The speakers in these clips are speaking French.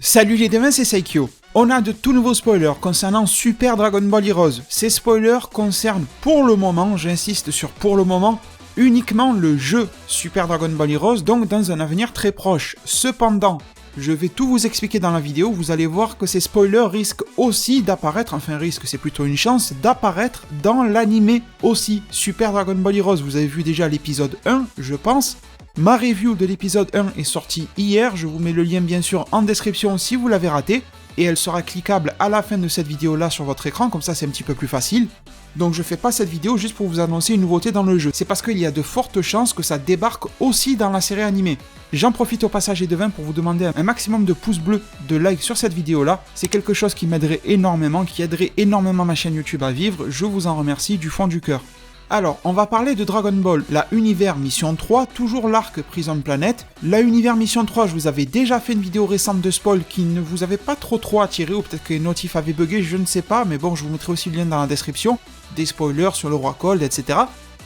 Salut les démons, c'est Saikyo. On a de tout nouveaux spoilers concernant Super Dragon Ball Heroes. Ces spoilers concernent pour le moment, j'insiste sur pour le moment, uniquement le jeu Super Dragon Ball Heroes, donc dans un avenir très proche. Cependant, je vais tout vous expliquer dans la vidéo, vous allez voir que ces spoilers risquent aussi d'apparaître, enfin risque c'est plutôt une chance, d'apparaître dans l'anime aussi, Super Dragon Ball Heroes. Vous avez vu déjà l'épisode 1, je pense. Ma review de l'épisode 1 est sortie hier, je vous mets le lien bien sûr en description si vous l'avez raté, et elle sera cliquable à la fin de cette vidéo là sur votre écran, comme ça c'est un petit peu plus facile. Donc je fais pas cette vidéo juste pour vous annoncer une nouveauté dans le jeu, c'est parce qu'il y a de fortes chances que ça débarque aussi dans la série animée. J'en profite au passage et de 20 pour vous demander un maximum de pouces bleus, de likes sur cette vidéo là, c'est quelque chose qui m'aiderait énormément, qui aiderait énormément ma chaîne YouTube à vivre, je vous en remercie du fond du cœur. Alors, on va parler de Dragon Ball, la Univers Mission 3, toujours l'arc Prison Planet. La Univers Mission 3, je vous avais déjà fait une vidéo récente de spoil qui ne vous avait pas trop attiré, ou peut-être que les notifs avaient bugué, je ne sais pas, mais bon, je vous mettrai aussi le lien dans la description, des spoilers sur le roi Cold, etc.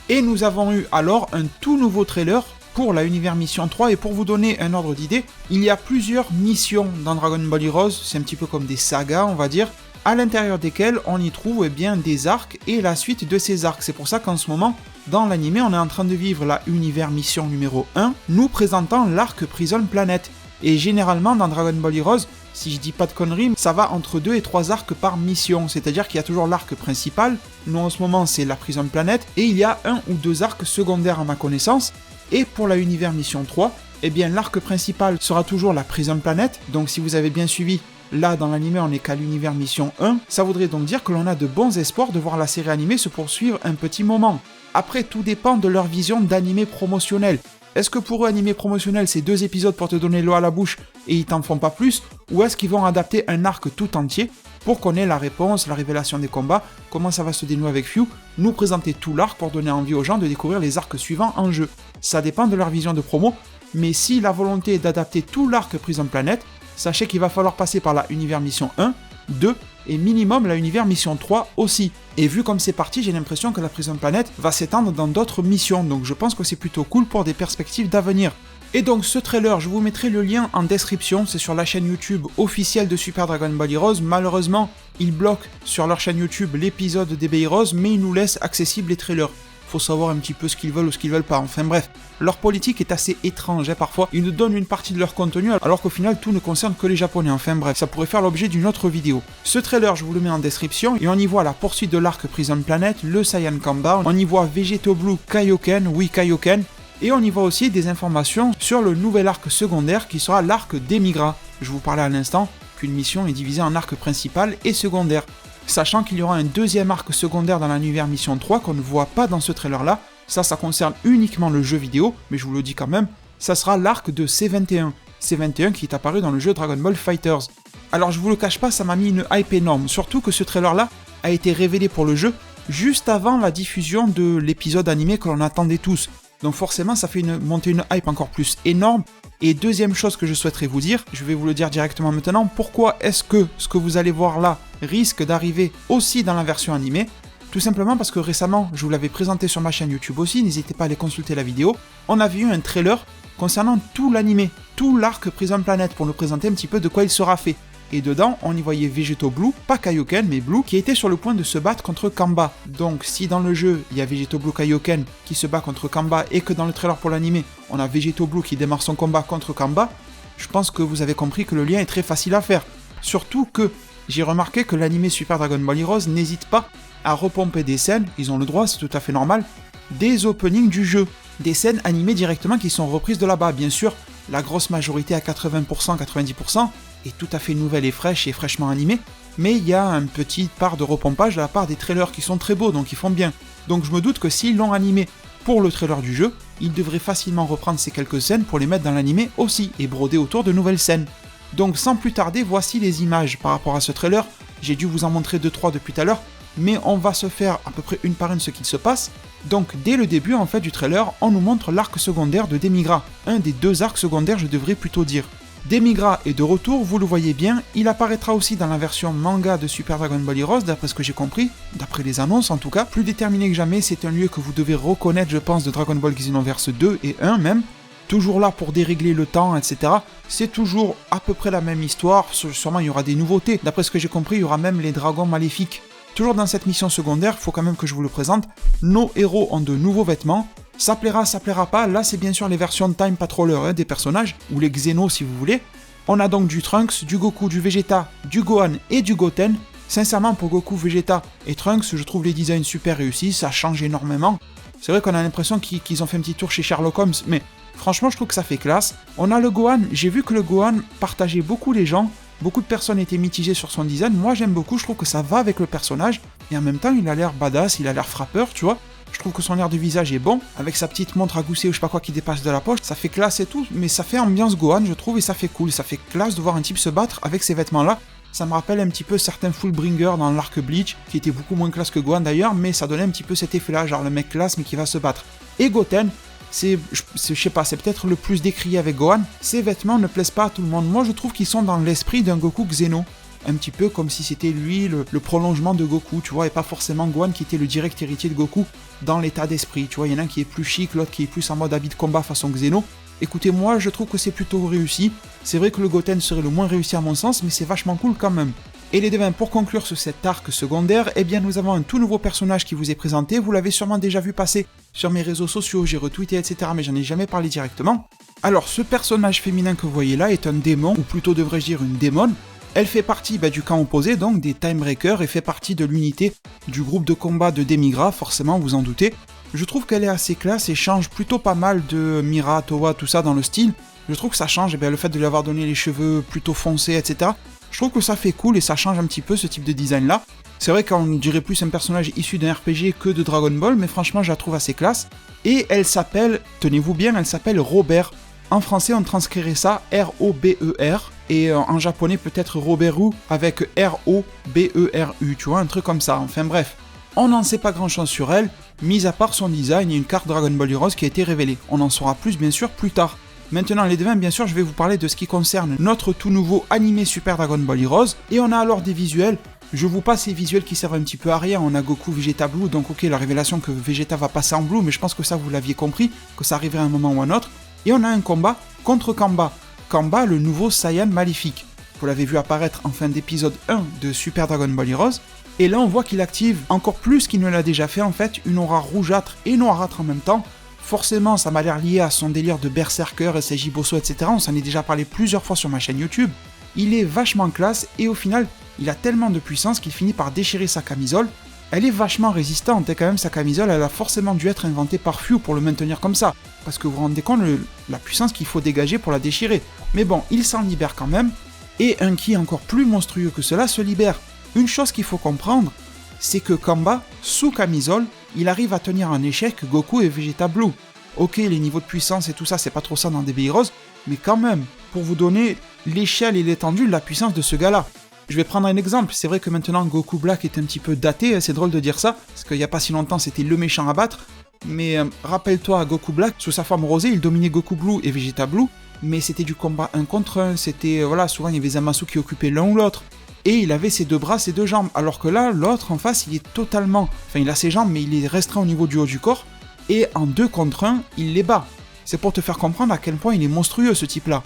Et nous avons eu alors un tout nouveau trailer pour la Univers Mission 3, et pour vous donner un ordre d'idée, il y a plusieurs missions dans Dragon Ball Heroes, c'est un petit peu comme des sagas, on va dire, à l'intérieur desquels on y trouve bien des arcs et la suite de ces arcs. C'est pour ça qu'en ce moment, dans l'anime, on est en train de vivre la Univers Mission numéro 1, nous présentant l'arc Prison Planet. Et généralement, dans Dragon Ball Heroes, si je dis pas de conneries, ça va entre 2 et 3 arcs par mission, c'est-à-dire qu'il y a toujours l'arc principal, nous en ce moment c'est la Prison Planet, et il y a 1 ou 2 arcs secondaires à ma connaissance, et pour la Univers Mission 3, eh bien l'arc principal sera toujours la Prison Planet, donc si vous avez bien suivi, là, dans l'anime, on n'est qu'à l'univers mission 1, ça voudrait donc dire que l'on a de bons espoirs de voir la série animée se poursuivre un petit moment. Après, tout dépend de leur vision d'animé promotionnel. Est-ce que pour eux, animé promotionnel, c'est 2 épisodes pour te donner l'eau à la bouche et ils t'en font pas plus, ou est-ce qu'ils vont adapter un arc tout entier pour qu'on ait la réponse, la révélation des combats, comment ça va se dénouer avec Few, nous présenter tout l'arc pour donner envie aux gens de découvrir les arcs suivants en jeu. Ça dépend de leur vision de promo, mais si la volonté est d'adapter tout l'arc Prison Planet, sachez qu'il va falloir passer par la Univers Mission 1, 2 et minimum la Univers Mission 3 aussi. Et vu comme c'est parti, j'ai l'impression que la Prison Planet va s'étendre dans d'autres missions, donc je pense que c'est plutôt cool pour des perspectives d'avenir. Et donc ce trailer, je vous mettrai le lien en description, c'est sur la chaîne YouTube officielle de Super Dragon Ball Heroes. Malheureusement, ils bloquent sur leur chaîne YouTube l'épisode des Heroes, mais ils nous laissent accessibles les trailers. Faut savoir un petit peu ce qu'ils veulent ou ce qu'ils veulent pas, enfin bref. Leur politique est assez étrange, parfois. Ils nous donnent une partie de leur contenu, alors qu'au final, tout ne concerne que les Japonais, enfin bref. Ça pourrait faire l'objet d'une autre vidéo. Ce trailer, je vous le mets en description, et on y voit la poursuite de l'arc Prison Planet, le Saiyan Kamba, on y voit Vegeto Blue Kaioken, oui Kaioken, et on y voit aussi des informations sur le nouvel arc secondaire qui sera l'arc d'Emigra. Je vous parlais à l'instant qu'une mission est divisée en arc principal et secondaire. Sachant qu'il y aura un deuxième arc secondaire dans l'univers Mission 3 qu'on ne voit pas dans ce trailer là, ça concerne uniquement le jeu vidéo, mais je vous le dis quand même, ça sera l'arc de C21, C21 qui est apparu dans le jeu Dragon Ball FighterZ. Alors je vous le cache pas, ça m'a mis une hype énorme, surtout que ce trailer là a été révélé pour le jeu juste avant la diffusion de l'épisode animé que l'on attendait tous. Donc forcément ça fait monter une hype encore plus énorme. Et deuxième chose que je souhaiterais vous dire, je vais vous le dire directement maintenant, pourquoi est-ce que ce que vous allez voir là risque d'arriver aussi dans la version animée? Tout simplement parce que récemment, je vous l'avais présenté sur ma chaîne YouTube aussi, n'hésitez pas à aller consulter la vidéo, on avait eu un trailer concernant tout l'anime, tout l'arc Prison Planet pour nous présenter un petit peu de quoi il sera fait. Et dedans, on y voyait Vegeto Blue, pas Kaioken, mais Blue, qui était sur le point de se battre contre Kamba. Donc si dans le jeu, il y a Vegeto Blue Kaioken qui se bat contre Kamba, et que dans le trailer pour l'anime, on a Vegeto Blue qui démarre son combat contre Kamba, je pense que vous avez compris que le lien est très facile à faire. Surtout que j'ai remarqué que l'anime Super Dragon Ball Heroes n'hésite pas à repomper des scènes, ils ont le droit, c'est tout à fait normal, des openings du jeu. Des scènes animées directement qui sont reprises de là-bas. Bien sûr, la grosse majorité à 80%, 90%, est tout à fait nouvelle et fraîche et fraîchement animée, mais il y a une petite part de repompage de la part des trailers qui sont très beaux, donc ils font bien. Donc je me doute que s'ils l'ont animé pour le trailer du jeu, ils devraient facilement reprendre ces quelques scènes pour les mettre dans l'animé aussi, et broder autour de nouvelles scènes. Donc sans plus tarder, voici les images par rapport à ce trailer. J'ai dû vous en montrer 2-3 depuis tout à l'heure, mais on va se faire à peu près une par une ce qu'il se passe. Donc dès le début en fait du trailer, on nous montre l'arc secondaire de Demigra, un des 2 arcs secondaires je devrais plutôt dire. Demigra est de retour, vous le voyez bien, il apparaîtra aussi dans la version manga de Super Dragon Ball Heroes, d'après ce que j'ai compris, d'après les annonces en tout cas. Plus déterminé que jamais, c'est un lieu que vous devez reconnaître je pense de Dragon Ball Xenoverse 2 et 1 même. toujours là pour dérégler le temps, etc. C'est toujours à peu près la même histoire, sûrement il y aura des nouveautés. D'après ce que j'ai compris, il y aura même les dragons maléfiques. Toujours dans cette mission secondaire, il faut quand même que je vous le présente, nos héros ont de nouveaux vêtements. Ça plaira pas, là c'est bien sûr les versions Time Patroller des personnages, ou les Xenos si vous voulez. On a donc du Trunks, du Goku, du Vegeta, du Gohan et du Goten. Sincèrement, pour Goku, Vegeta et Trunks, je trouve les designs super réussis, ça change énormément. C'est vrai qu'on a l'impression qu'ils ont fait un petit tour chez Sherlock Holmes, mais franchement, je trouve que ça fait classe. On a le Gohan, j'ai vu que le Gohan partageait beaucoup les gens, beaucoup de personnes étaient mitigées sur son design. Moi, j'aime beaucoup, je trouve que ça va avec le personnage, et en même temps, il a l'air badass, il a l'air frappeur, tu vois. Je trouve que son air de visage est bon, avec sa petite montre à gousset ou je sais pas quoi qui dépasse de la poche, ça fait classe et tout, mais ça fait ambiance Gohan, je trouve, et ça fait cool, ça fait classe de voir un type se battre avec ces vêtements-là. Ça me rappelle un petit peu certains Fullbringer dans l'arc Bleach, qui était beaucoup moins classe que Gohan d'ailleurs, mais ça donnait un petit peu cet effet-là, genre le mec classe mais qui va se battre. Et Goten, je sais pas, c'est peut-être le plus décrié avec Gohan, ces vêtements ne plaisent pas à tout le monde. Moi je trouve qu'ils sont dans l'esprit d'un Goku Xeno. Un petit peu comme si c'était lui le prolongement de Goku, tu vois, et pas forcément Gohan qui était le direct héritier de Goku dans l'état d'esprit, tu vois, il y en a un qui est plus chic, l'autre qui est plus en mode habit de combat façon Xeno. Écoutez, moi je trouve que c'est plutôt réussi, c'est vrai que le Goten serait le moins réussi à mon sens, mais c'est vachement cool quand même. Et les devins, pour conclure sur cet arc secondaire, eh bien nous avons un tout nouveau personnage qui vous est présenté, vous l'avez sûrement déjà vu passer sur mes réseaux sociaux, j'ai retweeté, etc., mais j'en ai jamais parlé directement. Alors ce personnage féminin que vous voyez là est un démon, ou plutôt devrais-je dire une démone. Elle fait partie du camp opposé, donc des Timebreakers, et fait partie de l'unité du groupe de combat de Demigra, forcément vous en doutez. Je trouve qu'elle est assez classe et change plutôt pas mal de Mira, Towa, tout ça dans le style. Je trouve que ça change, et bien le fait de lui avoir donné les cheveux plutôt foncés, etc. Je trouve que ça fait cool et ça change un petit peu ce type de design là. C'est vrai qu'on dirait plus un personnage issu d'un RPG que de Dragon Ball, mais franchement je la trouve assez classe. Et elle s'appelle, tenez-vous bien, elle s'appelle Robert. En français on transcrirait ça R-O-B-E-R. Et en japonais peut-être Roberu avec R-O-B-E-R-U, tu vois, un truc comme ça, enfin bref. On n'en sait pas grand chose sur elle, mis à part son design et une carte Dragon Ball Heroes qui a été révélée. On en saura plus bien sûr plus tard. Maintenant les devins, bien sûr je vais vous parler de ce qui concerne notre tout nouveau animé Super Dragon Ball Heroes, et on a alors des visuels. Je vous passe ces visuels qui servent un petit peu à rien, on a Goku Vegeta Blue, donc ok la révélation que Vegeta va passer en Blue, mais je pense que ça vous l'aviez compris, que ça arriverait à un moment ou à un autre. Et on a un combat contre Kamba. Kamba, le nouveau Saiyan maléfique. Vous l'avez vu apparaître en fin d'épisode 1 de Super Dragon Ball Heroes. Et là, on voit qu'il active encore plus qu'il ne l'a déjà fait, en fait, une aura rougeâtre et noirâtre en même temps. Forcément, ça m'a l'air lié à son délire de Berserker, Seiji Bosso, etc. On s'en est déjà parlé plusieurs fois sur ma chaîne YouTube. Il est vachement classe et au final, il a tellement de puissance qu'il finit par déchirer sa camisole. Elle est vachement résistante, et quand même sa camisole, elle a forcément dû être inventée par Fu pour le maintenir comme ça. Parce que vous vous rendez compte la puissance qu'il faut dégager pour la déchirer. Mais bon, il s'en libère quand même, et un ki encore plus monstrueux que cela se libère. Une chose qu'il faut comprendre, c'est que Kamba, sous camisole, il arrive à tenir en échec Goku et Vegeta Blue. Ok, les niveaux de puissance et tout ça, c'est pas trop ça dans DB Heroes, mais quand même, pour vous donner l'échelle et l'étendue de la puissance de ce gars-là. Je vais prendre un exemple, c'est vrai que maintenant Goku Black est un petit peu daté, c'est drôle de dire ça, parce qu'il n'y a pas si longtemps c'était le méchant à battre, mais rappelle-toi, Goku Black, sous sa forme rosée, il dominait Goku Blue et Vegeta Blue, mais c'était du combat 1 contre 1, c'était, voilà, souvent il y avait Zamasu qui occupait l'un ou l'autre, et il avait ses deux bras, ses deux jambes, alors que là, l'autre en face, il est totalement, enfin il a ses jambes, mais il est restreint au niveau du haut du corps, et en 2 contre 1, il les bat. C'est pour te faire comprendre à quel point il est monstrueux ce type-là.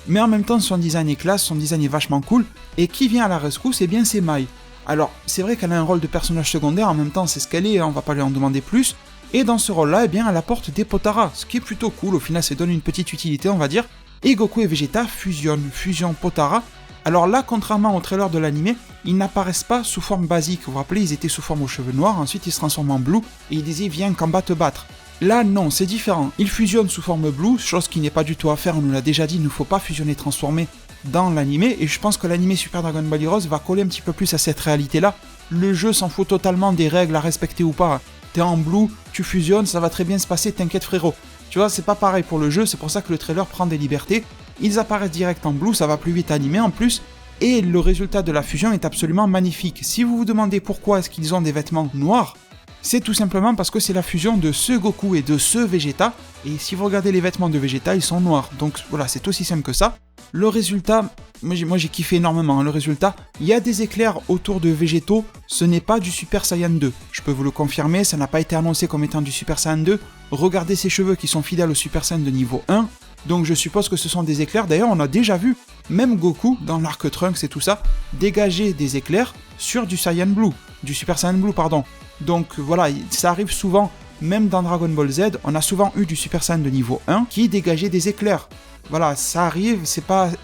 Mais en même temps, son design est classe, son design est vachement cool, et qui vient à la rescousse, eh bien c'est Mai. Alors, c'est vrai qu'elle a un rôle de personnage secondaire, en même temps c'est ce qu'elle est, on va pas lui en demander plus, et dans ce rôle-là, eh bien elle apporte des Potara, ce qui est plutôt cool, au final ça donne une petite utilité, on va dire, et Goku et Vegeta fusionnent, fusion Potara. Alors là, contrairement au trailer de l'animé, ils n'apparaissent pas sous forme basique, vous vous rappelez, ils étaient sous forme aux cheveux noirs, ensuite ils se transforment en Blue, et ils disaient « viens Kamba te battre ». Là, non, c'est différent. Ils fusionnent sous forme Blue, chose qui n'est pas du tout à faire, on nous l'a déjà dit, il ne faut pas fusionner transformer dans l'animé, et je pense que l'animé Super Dragon Ball Heroes va coller un petit peu plus à cette réalité-là. Le jeu s'en fout totalement des règles à respecter ou pas. T'es en Blue, tu fusionnes, ça va très bien se passer, t'inquiète frérot. Tu vois, c'est pas pareil pour le jeu, c'est pour ça que le trailer prend des libertés. Ils apparaissent direct en Blue, ça va plus vite animé en plus, et le résultat de la fusion est absolument magnifique. Si vous vous demandez pourquoi est-ce qu'ils ont des vêtements noirs, c'est tout simplement parce que c'est la fusion de ce Goku et de ce Vegeta, et si vous regardez les vêtements de Vegeta, ils sont noirs, donc voilà, c'est aussi simple que ça. Le résultat, moi j'ai kiffé énormément, hein, le résultat, il y a des éclairs autour de Végétaux, ce n'est pas du Super Saiyan 2, je peux vous le confirmer, ça n'a pas été annoncé comme étant du Super Saiyan 2, regardez ses cheveux qui sont fidèles au Super Saiyan de niveau 1, Donc je suppose que ce sont des éclairs. D'ailleurs, on a déjà vu, même Goku, dans l'arc Trunks et tout ça, dégager des éclairs sur du Saiyan Blue, du Super Saiyan Blue, pardon. Donc voilà, ça arrive souvent, même dans Dragon Ball Z, on a souvent eu du Super Saiyan de niveau 1 qui dégageait des éclairs. Voilà, ça arrive,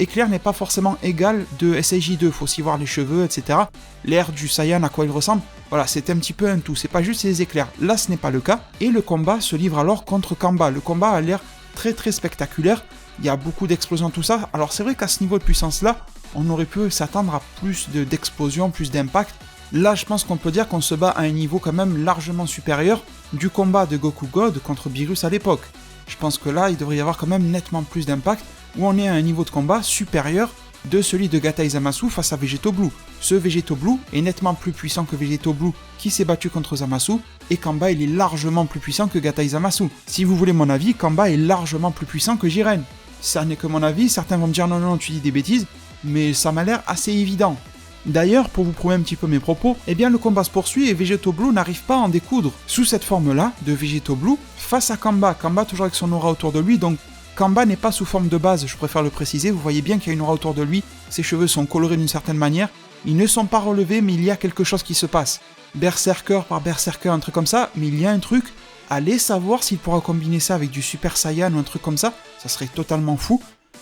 éclair n'est pas forcément égal de SAJ2, faut aussi voir les cheveux, etc. L'air du Saiyan, à quoi il ressemble, voilà, c'est un petit peu un tout, c'est pas juste les éclairs. Là, ce n'est pas le cas, et le combat se livre alors contre Kamba. Le combat a l'air très très spectaculaire, il y a beaucoup d'explosions, tout ça. Alors c'est vrai qu'à ce niveau de puissance-là, on aurait pu s'attendre à plus d'explosions, plus d'impact. Là, je pense qu'on peut dire qu'on se bat à un niveau quand même largement supérieur du combat de Goku God contre Beerus à l'époque. Je pense que là, il devrait y avoir quand même nettement plus d'impact, où on est à un niveau de combat supérieur de celui de Gatai Zamasu face à Vegeto Blue. Ce Vegeto Blue est nettement plus puissant que Vegeto Blue qui s'est battu contre Zamasu, et Kamba il est largement plus puissant que Gatai Zamasu. Si vous voulez mon avis, Kamba est largement plus puissant que Jiren. Ça n'est que mon avis, certains vont me dire non, tu dis des bêtises, mais ça m'a l'air assez évident. D'ailleurs, pour vous prouver un petit peu mes propos, eh bien le combat se poursuit et Vegeto Blue n'arrive pas à en découdre. Sous cette forme-là, de Vegeto Blue, face à Kamba, Kamba toujours avec son aura autour de lui, donc Kamba n'est pas sous forme de base, je préfère le préciser, vous voyez bien qu'il y a une aura autour de lui, ses cheveux sont colorés d'une certaine manière, ils ne sont pas relevés mais il y a quelque chose qui se passe. Berserker par Berserker, un truc comme ça, mais il y a un truc, allez savoir s'il pourra combiner ça avec du Super Saiyan ou un truc comme ça serait totalement fou.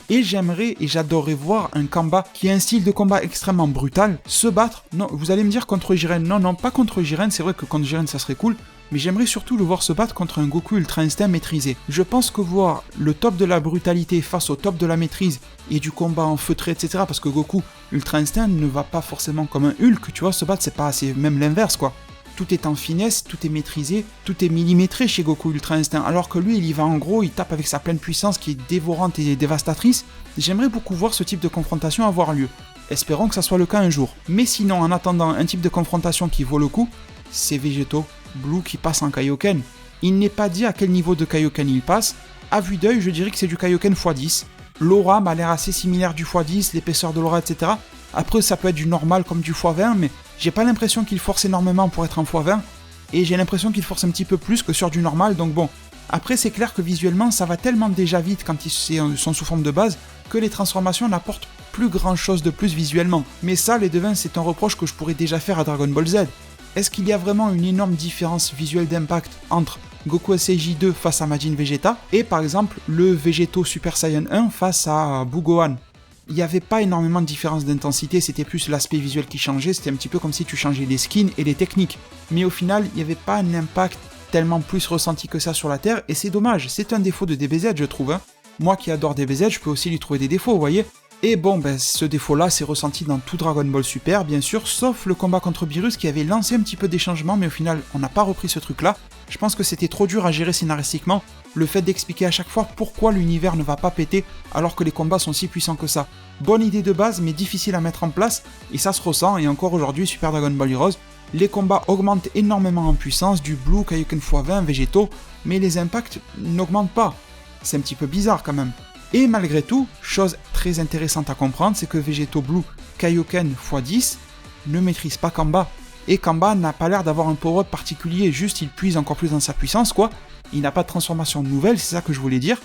Et j'aimerais et j'adorerais voir un Kamba qui a un style de combat extrêmement brutal se battre. Non, vous allez me dire contre Jiren. Non, pas contre Jiren, c'est vrai que contre Jiren ça serait cool. Mais j'aimerais surtout le voir se battre contre un Goku Ultra Instinct maîtrisé. Je pense que voir le top de la brutalité face au top de la maîtrise et du combat en feutré, etc. Parce que Goku Ultra Instinct ne va pas forcément comme un Hulk, tu vois, se battre, c'est même l'inverse quoi. Tout est en finesse, tout est maîtrisé, tout est millimétré chez Goku Ultra Instinct, alors que lui, il y va en gros, il tape avec sa pleine puissance qui est dévorante et dévastatrice. J'aimerais beaucoup voir ce type de confrontation avoir lieu. Espérons que ça soit le cas un jour. Mais sinon, en attendant, un type de confrontation qui vaut le coup, c'est Vegeto Blue qui passe en Kaioken. Il n'est pas dit à quel niveau de Kaioken il passe. À vue d'œil, je dirais que c'est du Kaioken x10. L'aura m'a l'air assez similaire du x10, l'épaisseur de l'aura, etc. Après, ça peut être du normal comme du x20, mais j'ai pas l'impression qu'il force énormément pour être en x20, et j'ai l'impression qu'il force un petit peu plus que sur du normal, donc bon. Après, c'est clair que visuellement, ça va tellement déjà vite quand ils sont sous forme de base, que les transformations n'apportent plus grand chose de plus visuellement. Mais ça, les devins, c'est un reproche que je pourrais déjà faire à Dragon Ball Z. Est-ce qu'il y a vraiment une énorme différence visuelle d'impact entre Goku SAJ 2 face à Majin Vegeta, et par exemple le Vegeto Super Saiyan 1 face à Bugohan? Il n'y avait pas énormément de différence d'intensité, c'était plus l'aspect visuel qui changeait, c'était un petit peu comme si tu changeais les skins et les techniques. Mais au final, il n'y avait pas un impact tellement plus ressenti que ça sur la Terre, et c'est dommage, c'est un défaut de DBZ je trouve. Moi qui adore DBZ, je peux aussi lui trouver des défauts, vous voyez. Et bon, ce défaut-là, c'est ressenti dans tout Dragon Ball Super, bien sûr, sauf le combat contre Beerus qui avait lancé un petit peu des changements, mais au final, on n'a pas repris ce truc-là. Je pense que c'était trop dur à gérer scénaristiquement, le fait d'expliquer à chaque fois pourquoi l'univers ne va pas péter alors que les combats sont si puissants que ça. Bonne idée de base, mais difficile à mettre en place, et ça se ressent, et encore aujourd'hui, Super Dragon Ball Heroes, les combats augmentent énormément en puissance, du Blue, Kaioken x20, Végétaux, mais les impacts n'augmentent pas. C'est un petit peu bizarre quand même. Et malgré tout, chose très intéressante à comprendre, c'est que Vegeto Blue Kaioken x10 ne maîtrise pas Kamba. Et Kamba n'a pas l'air d'avoir un power-up particulier, juste il puise encore plus dans sa puissance quoi. Il n'a pas de transformation nouvelle, c'est ça que je voulais dire.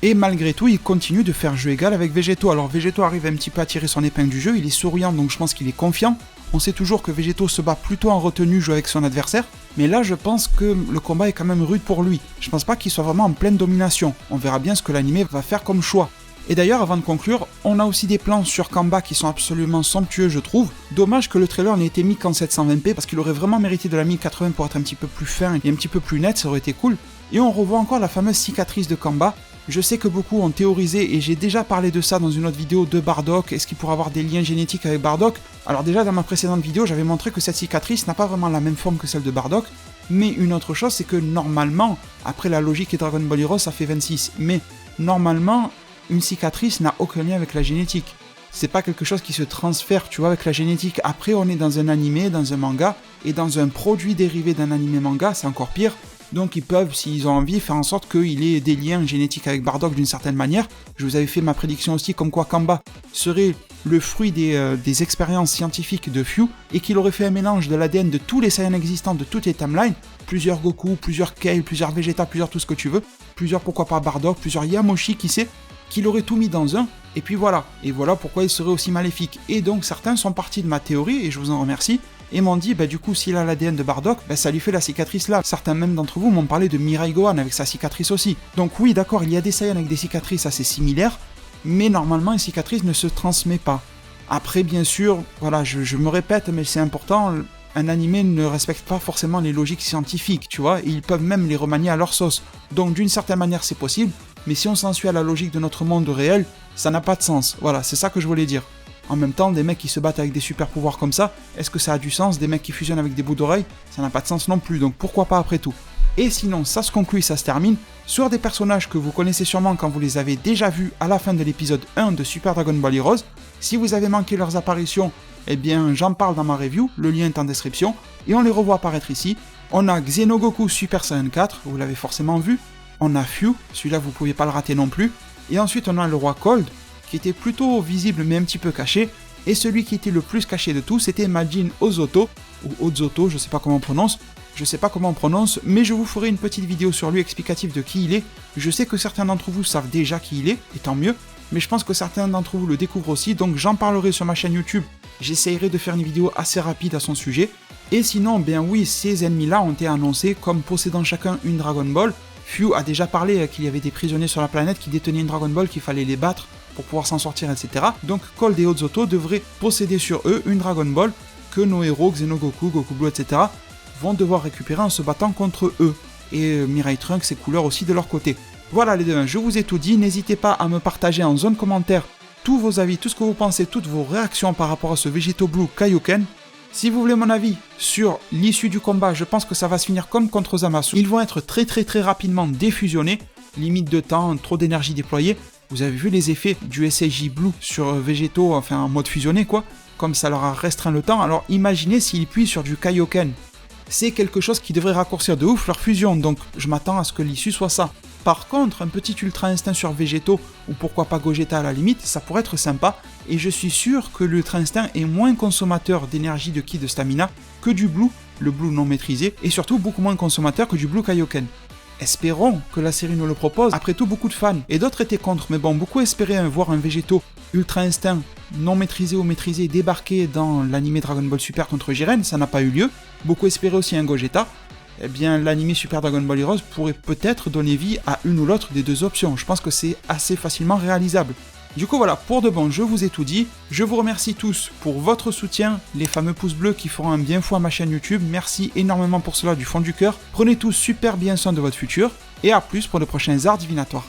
Et malgré tout, il continue de faire jeu égal avec Vegeto. Alors Vegeto arrive un petit peu à tirer son épingle du jeu, il est souriant donc je pense qu'il est confiant. On sait toujours que Vegeto se bat plutôt en retenue, joue avec son adversaire, mais là je pense que le combat est quand même rude pour lui. Je pense pas qu'il soit vraiment en pleine domination. On verra bien ce que l'anime va faire comme choix. Et d'ailleurs, avant de conclure, on a aussi des plans sur Kamba qui sont absolument somptueux je trouve. Dommage que le trailer n'ait été mis qu'en 720p parce qu'il aurait vraiment mérité de la 1080 pour être un petit peu plus fin et un petit peu plus net, ça aurait été cool. Et on revoit encore la fameuse cicatrice de Kamba. Je sais que beaucoup ont théorisé, et j'ai déjà parlé de ça dans une autre vidéo de Bardock, est-ce qu'il pourrait avoir des liens génétiques avec Bardock? Alors déjà dans ma précédente vidéo, j'avais montré que cette cicatrice n'a pas vraiment la même forme que celle de Bardock, mais une autre chose c'est que normalement, après la logique et Dragon Ball Heroes ça fait 26, mais normalement, une cicatrice n'a aucun lien avec la génétique. C'est pas quelque chose qui se transfère, tu vois, avec la génétique. Après on est dans un animé, dans un manga, et dans un produit dérivé d'un animé manga, c'est encore pire. Donc ils peuvent, s'ils ont envie, faire en sorte qu'il ait des liens génétiques avec Bardock d'une certaine manière. Je vous avais fait ma prédiction aussi comme quoi Kamba serait le fruit des expériences scientifiques de Fyu et qu'il aurait fait un mélange de l'ADN de tous les Saiyans existants de toutes les timelines, plusieurs Goku, plusieurs Kale, plusieurs Vegeta, plusieurs tout ce que tu veux, plusieurs pourquoi pas Bardock, plusieurs Yamoshi, qui sait, qu'il aurait tout mis dans un, et puis voilà. Et voilà pourquoi il serait aussi maléfique. Et donc certains sont partis de ma théorie, et je vous en remercie, et m'ont dit, du coup, s'il a l'ADN de Bardock, ça lui fait la cicatrice là. Certains même d'entre vous m'ont parlé de Mirai Gohan avec sa cicatrice aussi. Donc oui, d'accord, il y a des Saiyans avec des cicatrices assez similaires, mais normalement, une cicatrice ne se transmet pas. Après, bien sûr, voilà, je me répète, mais c'est important, un animé ne respecte pas forcément les logiques scientifiques, tu vois, et ils peuvent même les remanier à leur sauce. Donc d'une certaine manière, c'est possible, mais si on s'en suit à la logique de notre monde réel, ça n'a pas de sens. Voilà, c'est ça que je voulais dire. En même temps, des mecs qui se battent avec des super pouvoirs comme ça, est-ce que ça a du sens? Des mecs qui fusionnent avec des bouts d'oreilles, ça n'a pas de sens non plus, donc pourquoi pas après tout? Et sinon, ça se conclut, ça se termine, sur des personnages que vous connaissez sûrement quand vous les avez déjà vus à la fin de l'épisode 1 de Super Dragon Ball Heroes. Si vous avez manqué leurs apparitions, eh bien j'en parle dans ma review, le lien est en description, et on les revoit apparaître ici. On a Xenogoku Super Saiyan 4, vous l'avez forcément vu, on a Fyu, celui-là vous ne pouviez pas le rater non plus, et ensuite on a le roi Cold, qui était plutôt visible mais un petit peu caché, et celui qui était le plus caché de tous, c'était Majin Ozoto, ou Ozoto, je sais pas comment on prononce, mais je vous ferai une petite vidéo sur lui explicative de qui il est. Je sais que certains d'entre vous savent déjà qui il est, et tant mieux, mais je pense que certains d'entre vous le découvrent aussi, donc j'en parlerai sur ma chaîne YouTube. J'essayerai de faire une vidéo assez rapide à son sujet. Et sinon, bien oui, ces ennemis-là ont été annoncés comme possédant chacun une Dragon Ball. Fyu a déjà parlé qu'il y avait des prisonniers sur la planète qui détenaient une Dragon Ball, qu'il fallait les battre pour pouvoir s'en sortir, etc. Donc Cold et Ozoto devraient posséder sur eux une Dragon Ball que nos héros, Xenogoku, Goku Blue, etc. vont devoir récupérer en se battant contre eux. Et Mirai Trunks et Cooler aussi de leur côté. Voilà les deux, je vous ai tout dit, n'hésitez pas à me partager en zone commentaire tous vos avis, tout ce que vous pensez, toutes vos réactions par rapport à ce Vegeto Blue Kaioken. Si vous voulez mon avis sur l'issue du combat, je pense que ça va se finir comme contre Zamasu. Ils vont être très rapidement défusionnés, limite de temps, trop d'énergie déployée. Vous avez vu les effets du SAJ Blue sur Vegeto, enfin en mode fusionné quoi, comme ça leur a restreint le temps. Alors imaginez s'ils puissent sur du Kaioken. C'est quelque chose qui devrait raccourcir de ouf leur fusion, donc je m'attends à ce que l'issue soit ça. Par contre, un petit Ultra Instinct sur Vegeto, ou pourquoi pas Gogeta à la limite, ça pourrait être sympa, et je suis sûr que l'Ultra Instinct est moins consommateur d'énergie, de ki, de stamina, que du Blue, le Blue non maîtrisé, et surtout beaucoup moins consommateur que du Blue Kaioken. Espérons que la série nous le propose, après tout beaucoup de fans, et d'autres étaient contre, mais bon, beaucoup espéraient voir un Vegeto Ultra Instinct non maîtrisé ou maîtrisé débarquer dans l'anime Dragon Ball Super contre Jiren, ça n'a pas eu lieu. Beaucoup espéraient aussi un Gogeta. Eh bien, l'anime Super Dragon Ball Heroes pourrait peut-être donner vie à une ou l'autre des deux options. Je pense que c'est assez facilement réalisable. Du coup voilà, pour de bon, je vous ai tout dit. Je vous remercie tous pour votre soutien, les fameux pouces bleus qui feront un bien fou à ma chaîne YouTube. Merci énormément pour cela du fond du cœur. Prenez tous super bien soin de votre futur. Et à plus pour de prochains arts divinatoires.